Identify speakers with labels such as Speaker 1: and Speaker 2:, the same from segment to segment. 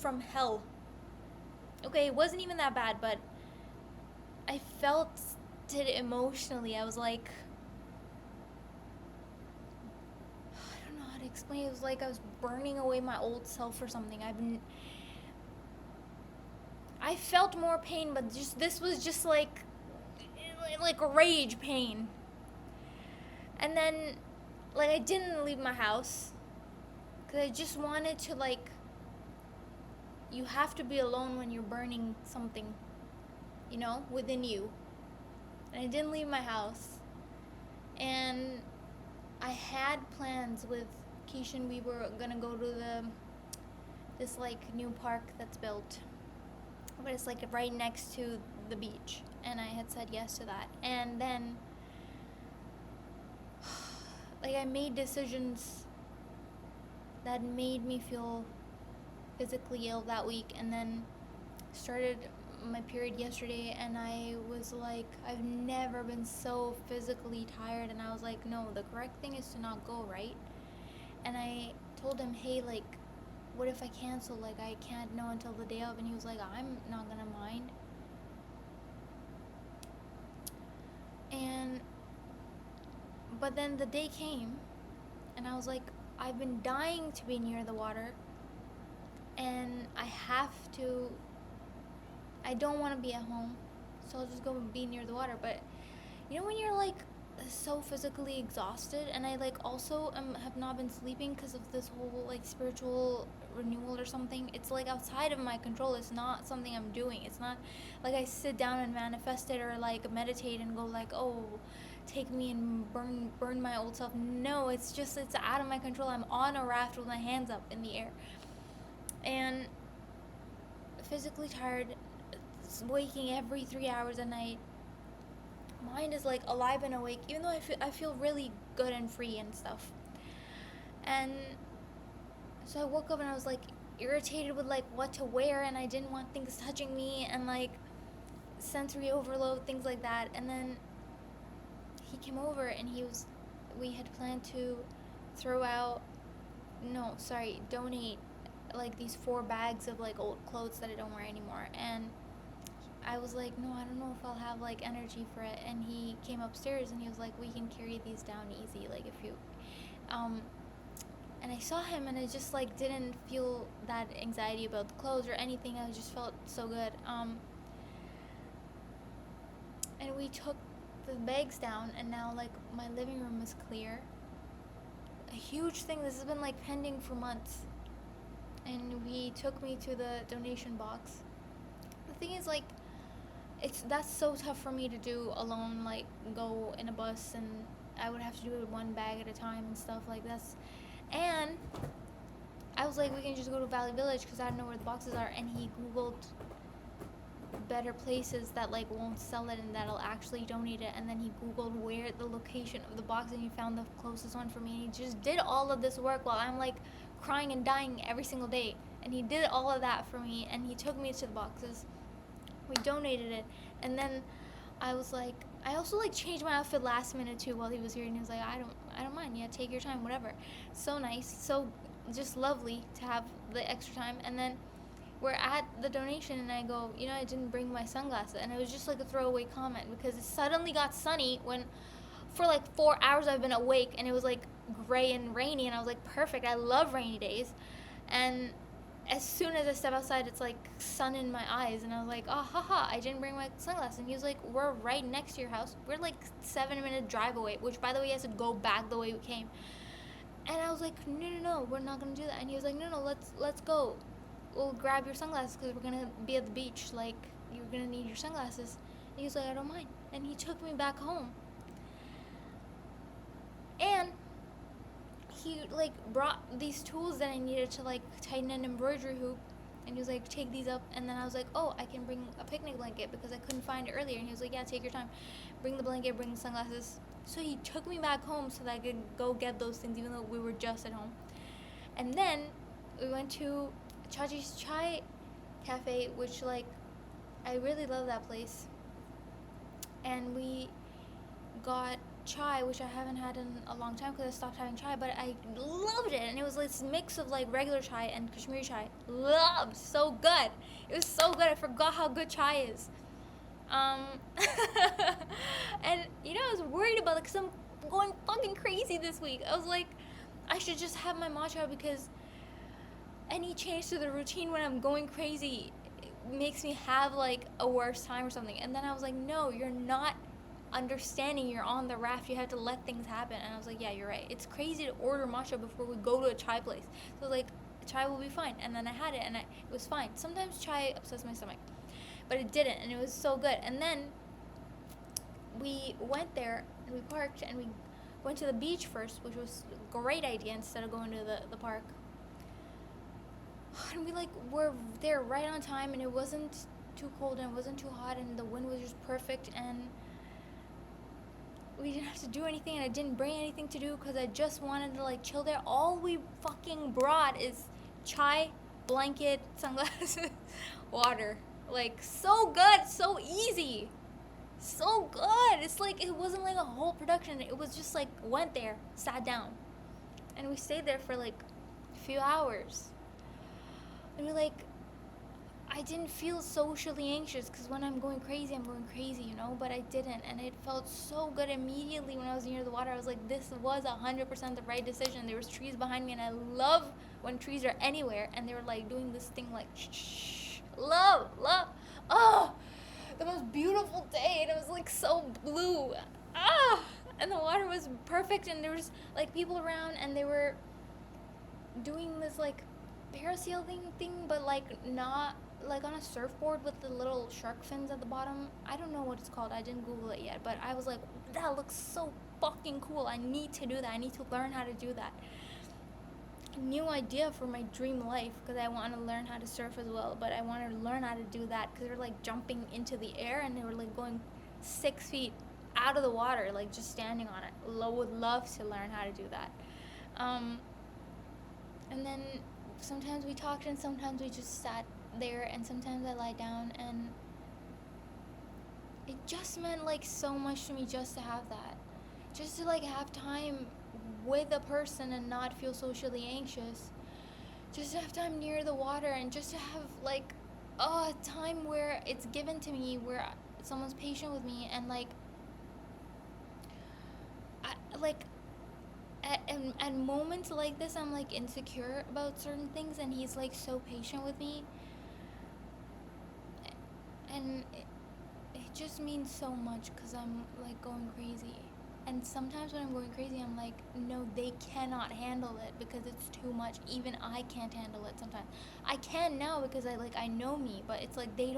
Speaker 1: from hell. Okay, it wasn't even that bad, but I felt it emotionally. I was like, I don't know how to explain. It was like I was burning away my old self or something. I felt more pain, but just this was just like rage pain. And then, like, I didn't leave my house because I just wanted to, like, you have to be alone when you're burning something, within you. And I didn't leave my house. And I had plans with Keishan. We were gonna go to this like new park that's built, but it's like right next to the beach. And I had said yes to that. And then, like, I made decisions that made me feel physically ill that week, and then started my period yesterday, and I was like, I've never been so physically tired, and I was like, no, the correct thing is to not go, right? And I told him, hey, like, what if I cancel? Like, I can't know until the day of. And he was like, I'm not gonna mind. And but then the day came, and I was like, I've been dying to be near the water, and I don't want to be at home, so I'll just go be near the water. But when you're like so physically exhausted, and I like also have not been sleeping because of this whole like spiritual renewal or something. It's like outside of my control. It's not something I'm doing. It's not like I sit down and manifest it or like meditate and go like, oh, take me and burn my old self. No, it's out of my control. I'm on a raft with my hands up in the air, and physically tired, waking every 3 hours a night. Mind is like alive and awake, even though I feel really good and free and stuff. And so I woke up and I was like irritated with like what to wear, and I didn't want things touching me, and like sensory overload, things like that. And then he came over, and we had planned to donate like these 4 bags of like old clothes that I don't wear anymore. And I was like, no, I don't know if I'll have like energy for it. And he came upstairs and he was like, we can carry these down easy, like if you and I saw him, and I just like didn't feel that anxiety about the clothes or anything. I just felt so good. And we took the bags down, and now like my living room is clear. A huge thing. This has been like pending for months. And he took me to the donation box. The thing is, like, that's so tough for me to do alone, like go in a bus, and I would have to do it one bag at a time and stuff like this. And I was like, we can just go to Valley Village because I don't know where the boxes are. And he googled better places that like won't sell it and that'll actually donate it. And then he googled where the location of the box, and he found the closest one for me. And he just did all of this work while I'm like crying and dying every single day. And he did all of that for me, and he took me to the boxes. We donated it. And then I was like, I also like changed my outfit last minute too while he was here, and he was like, I don't mind, yeah, take your time, whatever. So nice, so just lovely to have the extra time. And then we're at the donation, and I go, I didn't bring my sunglasses. And it was just like a throwaway comment because it suddenly got sunny when for like 4 hours I've been awake, and it was like gray and rainy, and I was like, perfect, I love rainy days. And as soon as I step outside, it's like sun in my eyes, and I was like, oh, haha, I didn't bring my sunglasses. And he was like, we're right next to your house. We're like 7-minute drive away, which by the way, he has to go back the way we came. And I was like, no, we're not gonna do that. And he was like, no, let's go. We'll grab your sunglasses because we're gonna be at the beach. Like, you're gonna need your sunglasses. And he was like, I don't mind. And he took me back home. And he like brought these tools that I needed to like tighten an embroidery hoop, and he was like, take these up. And then I was like, oh, I can bring a picnic blanket because I couldn't find it earlier. And he was like, yeah, take your time, bring the blanket, bring the sunglasses. So he took me back home so that I could go get those things, even though we were just at home. And then we went to Chachi's Chai Cafe, which like I really love that place. And we got chai, which I haven't had in a long time because I stopped having chai, but I loved it. And it was this mix of like regular chai and Kashmiri chai. Loved. So good. It was so good. I forgot how good chai is. Um, and I was worried about it because I'm going fucking crazy this week. I was like, I should just have my matcha because any change to the routine when I'm going crazy makes me have like a worse time or something. And then I was like, no, you're not understanding. You're on the raft. You have to let things happen. And I was like, yeah, you're right. It's crazy to order matcha before we go to a chai place. So like, chai will be fine. And then I had it and it was fine. Sometimes chai upsets my stomach, but it didn't, and it was so good. And then we went there and we parked and we went to the beach first, which was a great idea instead of going to the park. And we like were there right on time, and it wasn't too cold and it wasn't too hot, and the wind was just perfect, and we didn't have to do anything, and I didn't bring anything to do because I just wanted to like chill there. All we fucking brought is chai, blanket, sunglasses, water. Like, so good, so easy, so good. It's like it wasn't like a whole production. It was just like went there, sat down, and we stayed there for like a few hours. And we like, I didn't feel socially anxious because when I'm going crazy, but I didn't. And it felt so good immediately when I was near the water. I was like, this was 100% the right decision. There was trees behind me, and I love when trees are anywhere, and they were like doing this thing like, shh, love, oh, the most beautiful day, and it was like so blue, and the water was perfect, and there was like people around, and they were doing this like parasailing thing, but like not like on a surfboard with the little shark fins at the bottom. I don't know what it's called. I didn't Google it yet, but I was like, that looks so fucking cool. I need to do that. I need to learn how to do that. New idea for my dream life, because I want to learn how to surf as well, but I want to learn how to do that because they're like jumping into the air and they were like going 6 feet out of the water, like just standing on it. Would love to learn how to do that. And then sometimes we talked and sometimes we just sat there, and sometimes I lie down, and it just meant like so much to me just to have that, just to like have time with a person and not feel socially anxious, just to have time near the water, and just to have like a time where it's given to me, where someone's patient with me, and like at moments like this I'm like insecure about certain things, and he's like so patient with me, and it just means so much because I'm like going crazy. And sometimes when I'm going crazy, I'm like, no, they cannot handle it because it's too much. Even I can't handle it sometimes. I can now because I know me, but it's like they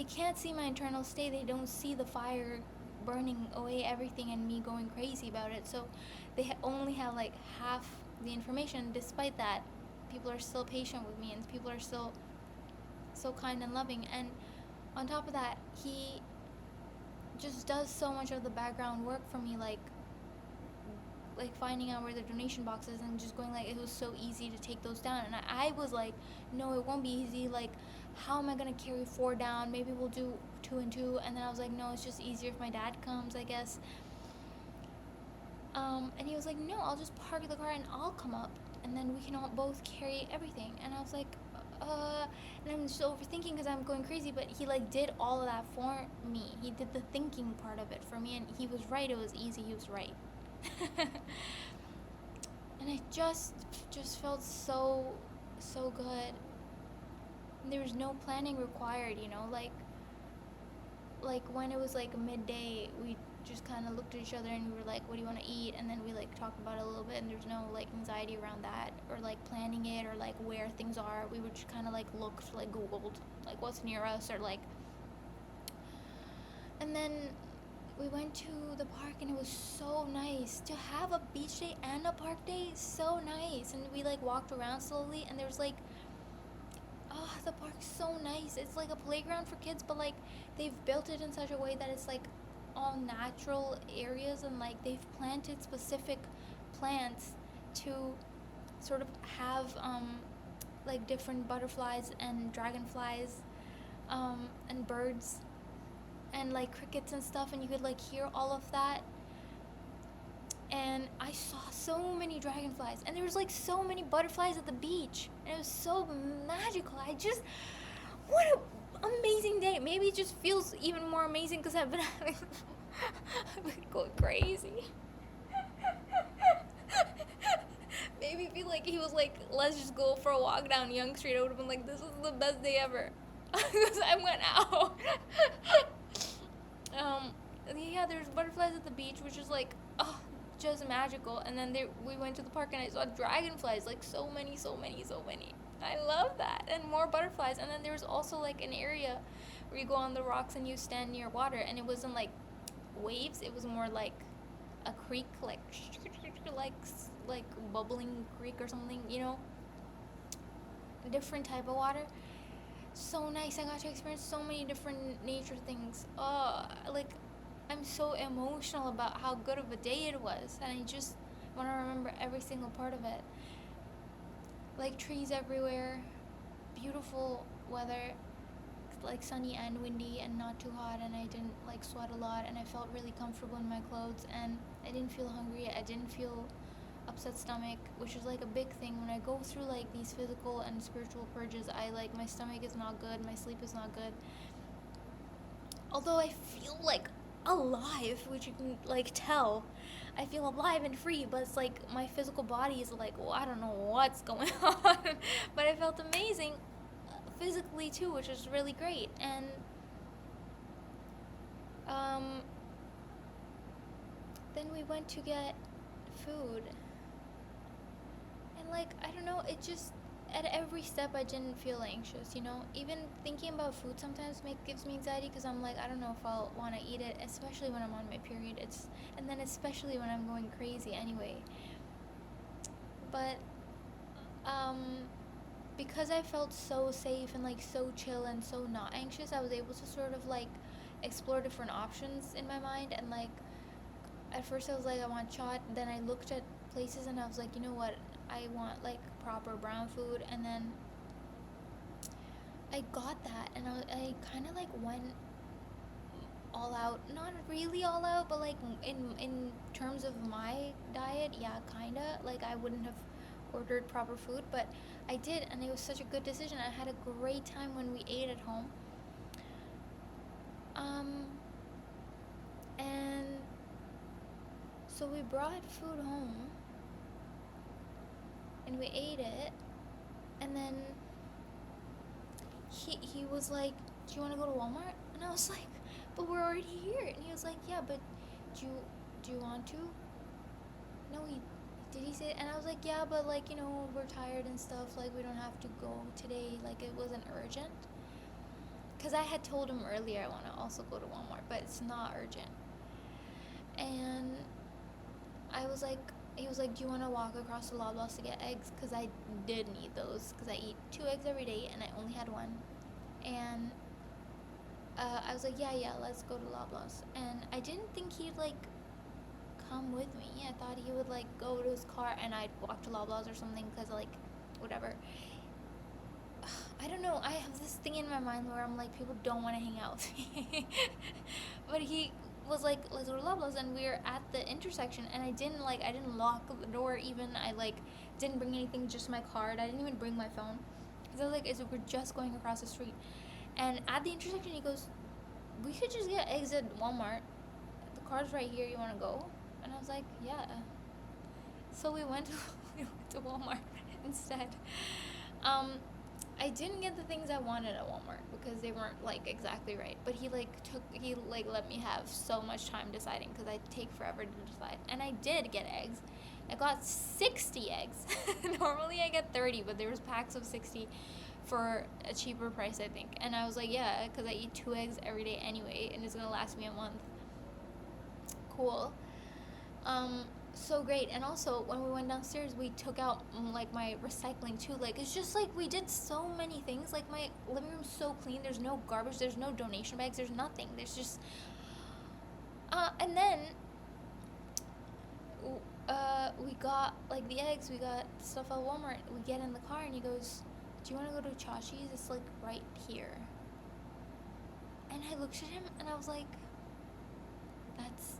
Speaker 1: can't see my internal state. They don't see the fire burning away everything and me going crazy about it. So they only have like half the information. Despite that, people are still patient with me, and people are still so kind and loving. And on top of that, he just does so much of the background work for me, like finding out where the donation box is, and just going like, it was so easy to take those down. And I was like, no, it won't be easy. Like, how am I gonna carry 4 down? Maybe we'll do 2 and 2. And then I was like, no, it's just easier if my dad comes, I guess. And he was like, no, I'll just park the car and I'll come up, and then we can all both carry everything. And I was like, and I'm just overthinking because I'm going crazy, but he like did all of that for me. He did the thinking part of it for me, and he was right. It was easy. He was right. And it just felt so good. And there was no planning required, like when it was like midday, we just kind of looked at each other and we were like, what do you want to eat? And then we like talked about it a little bit, and there's no like anxiety around that, or like planning it, or like where things are. We would just kind of like looked, like Googled like what's near us, or like, and then we went to the park, and it was so nice to have a beach day and a park day. So nice. And we like walked around slowly, and there was like, the park's so nice. It's like a playground for kids, but like they've built it in such a way that it's like all natural areas, and like they've planted specific plants to sort of have like different butterflies and dragonflies and birds and like crickets and stuff, and you could like hear all of that. And I saw so many dragonflies, and there was like so many butterflies at the beach, and it was so magical. What a amazing day. Maybe it just feels even more amazing because I've been having, I've been going crazy. Maybe if he was like, let's just go for a walk down Young Street, I would have been like, this is the best day ever. Because I went out. um, yeah, there's butterflies at the beach, which is like, oh, just magical. And then we went to the park and I saw dragonflies, like so many, so many, so many. I love that. And more butterflies. And then there was also like an area where you go on the rocks and you stand near water, and it wasn't like waves, it was more like a creek, like like bubbling creek or something, a different type of water. So nice. I got to experience so many different nature things. Like, I'm so emotional about how good of a day it was, and I just want to remember every single part of it. Like trees everywhere, beautiful weather, like sunny and windy and not too hot, and I didn't like sweat a lot, and I felt really comfortable in my clothes, and I didn't feel hungry. I didn't feel upset stomach, which is like a big thing when I go through like these physical and spiritual purges. My stomach is not good, my sleep is not good, although I feel like alive, which you can like tell. I feel alive and free, but it's like my physical body is like, well, I don't know what's going on. But I felt amazing physically too, which is really great. And then we went to get food, and like, I don't know, it just, at every step I didn't feel anxious, even thinking about food sometimes gives me anxiety, because I'm like, I don't know if I'll want to eat it, especially when I'm on my period. And then especially when I'm going crazy anyway. But because I felt so safe and like so chill and so not anxious, I was able to sort of like explore different options in my mind. And like, at first I was like, I want chaat, then I looked at places and I was like, you know what, I want like proper brown food. And then I got that, and I kind of like went all out, not really all out, but like in terms of my diet, yeah, kind of. Like, I wouldn't have ordered proper food, but I did, and it was such a good decision. I had a great time when we ate at home. And so we brought food home and we ate it, and then he was like, do you want to go to Walmart? And I was like, but we're already here. And he was like, yeah, but do you want to? No, did he say it? And I was like, yeah, but like, we're tired and stuff, like we don't have to go today, like it wasn't urgent. Because I had told him earlier I want to also go to Walmart, but it's not urgent. And he was like, do you want to walk across to Loblaws to get eggs? Because I did need those, because I eat 2 eggs every day, and I only had 1. And I was like, yeah, let's go to Loblaws. And I didn't think he'd like come with me. I thought he would like go to his car and I'd walk to Loblaws or something, because like, whatever. I don't know, I have this thing in my mind where I'm like, people don't want to hang out with me. But he was like, let's go to Loblaws, and we were at the intersection, and I didn't lock the door even. I like didn't bring anything, just my card. I didn't even bring my phone, because I was like, we're just going across the street. And at the intersection, he goes, we could just get eggs at Walmart. The car's right here, you want to go? And I was like, yeah. So we went to Walmart instead. I didn't get the things I wanted at Walmart because they weren't like exactly right. But he let me have so much time deciding, because I take forever to decide. And I did get eggs. I got 60 eggs. Normally I get 30, but there was packs of 60 for a cheaper price, I think. And I was like, yeah, because I eat 2 eggs every day anyway, and it's gonna last me a month. Cool. So great. And also, when we went downstairs, we took out like my recycling too. Like, it's just like we did so many things. Like, my living room's so clean. There's no garbage, there's no donation bags, there's nothing. There's just and then we got like the eggs, we got stuff at Walmart. We get in the car and he goes, do you want to go to Chachi's? It's like right here. And I looked at him and I was like, that's,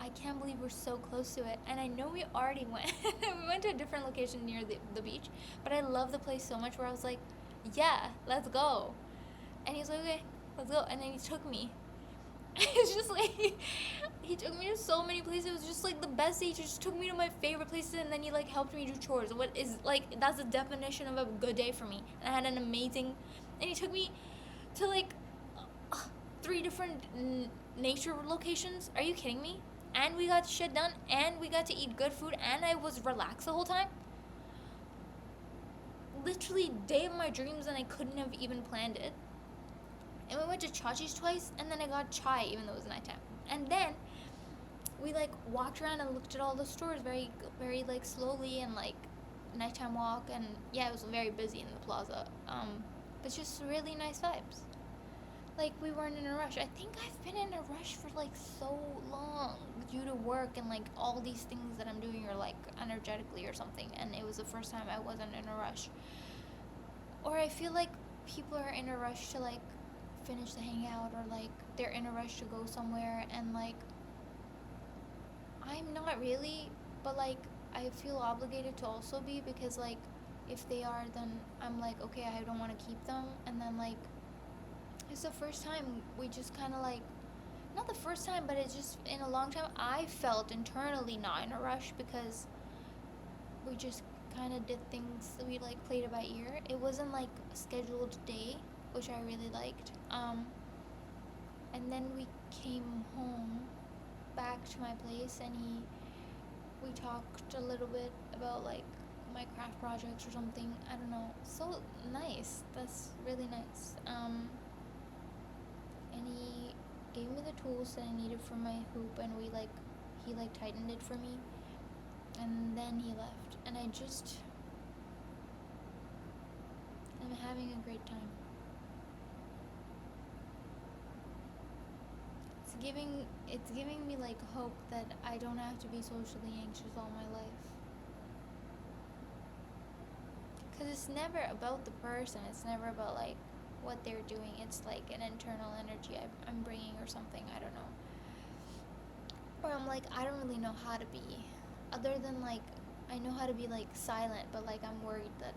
Speaker 1: I can't believe we're so close to it. And I know we already went. We went to a different location near the beach, but I love the place so much where I was like, yeah, let's go. And he was like, okay, let's go. And then he took me. It's just like, he took me to so many places. It was just like the best day. He just took me to my favorite places, and then he like helped me do chores. What is like, that's the definition of a good day for me. And I had an amazing, and he took me to like 3 different nature locations. Are you kidding me? And we got shit done, and we got to eat good food, and I was relaxed the whole time. Literally day of my dreams, and I couldn't have even planned it. And we went to Chachi's twice, and then I got chai even though it was nighttime. And then we like walked around and looked at all the stores very, very like slowly, and like nighttime walk. And yeah, it was very busy in the plaza. But just really nice vibes. Like we weren't in a rush. I think I've been in a rush for like so long due to work and like all these things that I'm doing, or like energetically or something. And it was the first time I wasn't in a rush. Or I feel like people are in a rush to like finish the hangout, or like they're in a rush to go somewhere, and like I'm not really, but like I feel obligated to also be, because like if they are, then I'm like, okay, I don't want to keep them. And then like it's the first time we just kind of like, not the first time, but it's just in a long time I felt internally not in a rush, because we just kind of did things, we like played it by ear. It wasn't like a scheduled day, which I really liked. And then we came home back to my place, and we talked a little bit about like my craft projects or something. I don't know. So nice. That's really nice. And he gave me the tools that I needed for my hoop, and he like tightened it for me, and then he left, and I'm having a great time. It's giving me like hope that I don't have to be socially anxious all my life. Because it's never about the person. It's never about like what they're doing. It's like an internal energy I'm bringing or something. I don't know. Or I'm like, I don't really know how to be. Other than like, I know how to be like silent, but like I'm worried that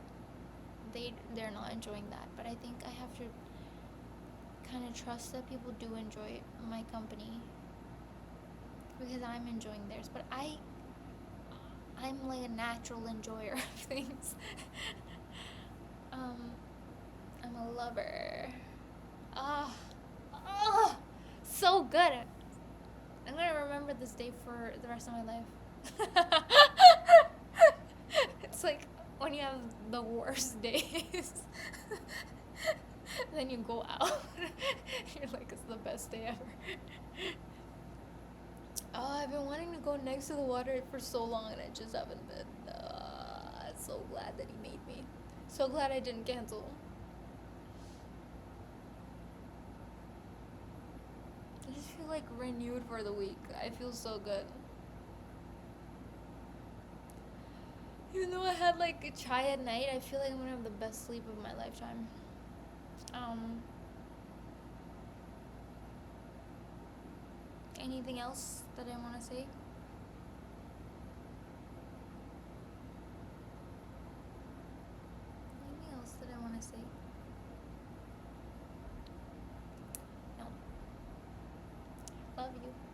Speaker 1: they're not enjoying that. But I think I have to kind of trust that people do enjoy my company, because I'm enjoying theirs. But I'm like a natural enjoyer of things. I'm a lover. So good. I'm gonna remember this day for the rest of my life. It's like when you have the worst days, then you go out. You're like, it's the best day ever. Oh, I've been wanting to go next to the water for so long, and I just haven't been. I'm so glad that he made me. So glad I didn't cancel. I just feel like renewed for the week. I feel so good. Even though I had like a chai at night, I feel like I'm gonna have the best sleep of my lifetime. Anything else that I want to say? Anything else that I want to say? No. Love you.